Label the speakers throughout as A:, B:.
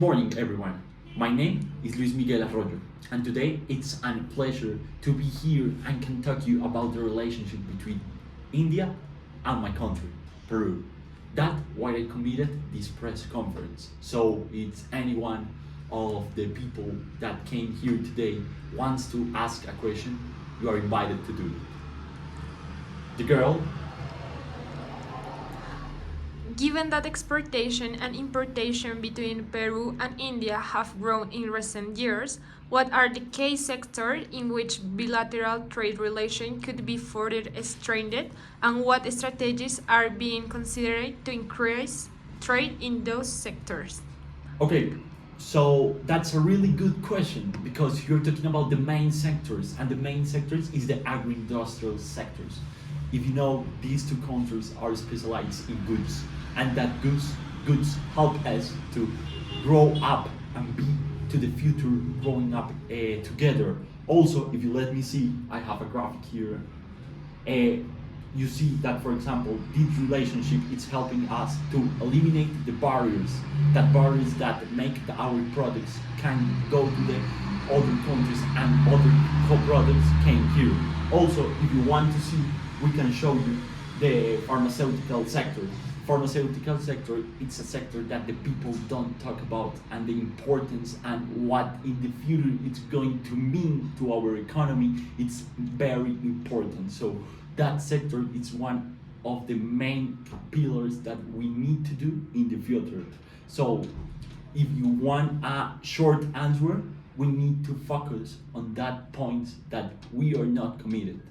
A: Morning, everyone. My name is Luis Miguel Arroyo, and today it's a pleasure to be here and can talk to you about the relationship between India and my country, Peru. That's why I committed this press conference. So it's anyone of the people that came here today wants to ask a question, you are invited to do it. The girl.
B: Given that exportation and importation between Peru and India have grown in recent years, what are the key sectors in which bilateral trade relations could be further strengthened, and what strategies are being considered to increase trade in those sectors?
A: Okay, so that's a really good question because you're talking about the main sectors, and the main sectors is the agro-industrial sectors. If you know, these two countries are specialized in goods, and that goods help us to grow up and be to the future growing up together. Also, if you let me see, I have a graphic here. Uh, you see that, for example, this relationship is helping us to eliminate the barriers that make our products can go to the other countries and other co-products came here. Also, if you want to see, we can show you the pharmaceutical sector. Pharmaceutical sector, it's a sector that the people don't talk about, and the importance and what in the future it's going to mean to our economy, it's very important. So that sector is one of the main pillars that we need to do in the future. So if you want a short answer, we need to focus on that point that we are not committed.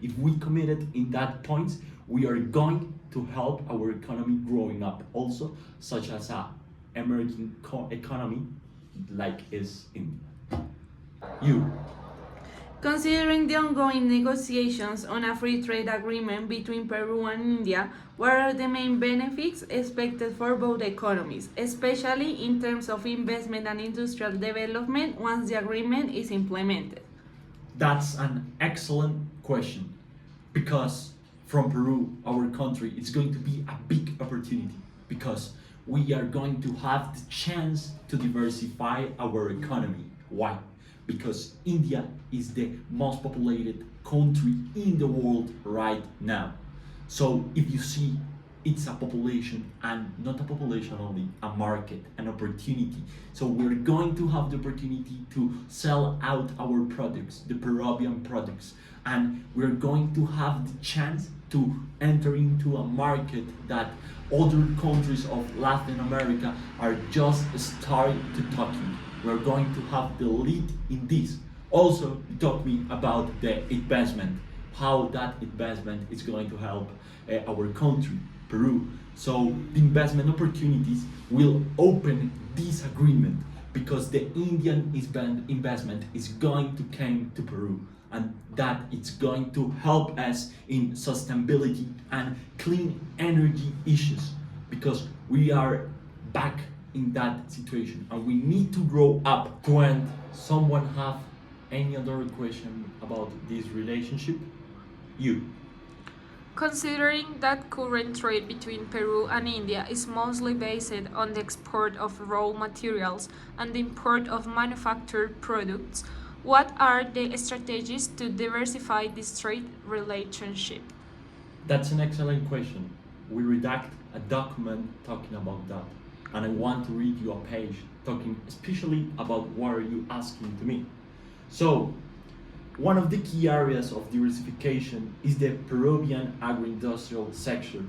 A: If we committed in that point, we are going to help our economy growing up also, such as a emerging economy like is India. You.
C: Considering the ongoing negotiations on a free trade agreement between Peru and India, what are the main benefits expected for both economies, especially in terms of investment and industrial development once the agreement is implemented?
A: That's an excellent question because from Peru, our country, it's going to be a big opportunity because we are going to have the chance to diversify our economy. Why? Because India is the most populated country in the world right now. So if you see, it's a population, and not a population only, a market, an opportunity. So we're going to have the opportunity to sell out our products, the Peruvian products, and we're going to have the chance to enter into a market that other countries of Latin America are just starting to talking. We're going to have the lead in this. Also, you talked me about the investment, how that investment is going to help our country, Peru. So the investment opportunities will open this agreement because the Indian investment is going to come to Peru, and that it's going to help us in sustainability and clean energy issues because we are back in that situation and we need to grow up. To end, someone have any other question about this relationship? You.
B: Considering that current trade between Peru and India is mostly based on the export of raw materials and the import of manufactured products, what are the strategies to diversify this trade relationship?
A: That's an excellent question. We redact a document talking about that, and I want to read you a page talking especially about what are you asking to me. So, one of the key areas of diversification is the Peruvian agro-industrial sector.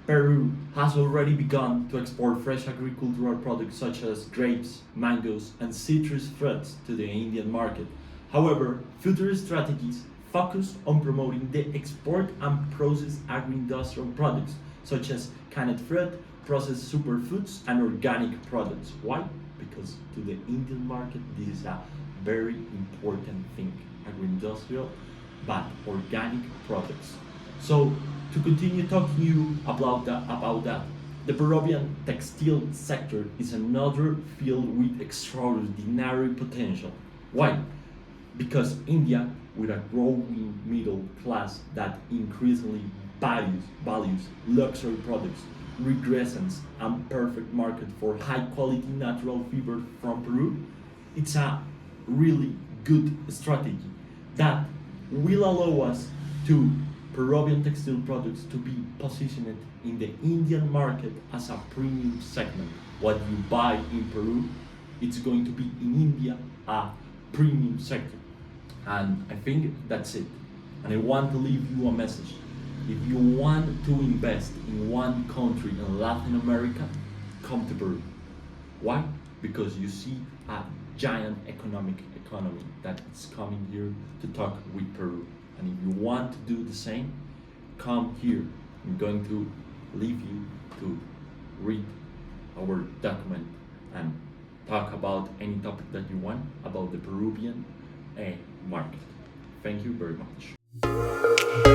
A: Peru has already begun to export fresh agricultural products such as grapes, mangoes, and citrus fruits to the Indian market. However, future strategies focus on promoting the export and processed agro-industrial products such as canned fruit, processed superfoods, and organic products. Why? Because to the Indian market, this is a very important thing, agro-industrial, but organic products. So to continue talking you about that, the Peruvian textile sector is another field with extraordinary potential. Why? Because India, with a growing middle class that increasingly values luxury products, regressants and perfect market for high quality natural fiber from Peru, it's a really good strategy that will allow us to Peruvian textile products to be positioned in the Indian market as a premium segment. What you buy in Peru, it's going to be in India a premium sector. And I think that's it. And I want to leave you a message. If you want to invest in one country in Latin America, come to Peru. Why? Because you see a giant economy that is coming here to talk with Peru. And if you want to do the same, come here. I'm going to leave you to read our document and talk about any topic that you want about the Peruvian market. Thank you very much.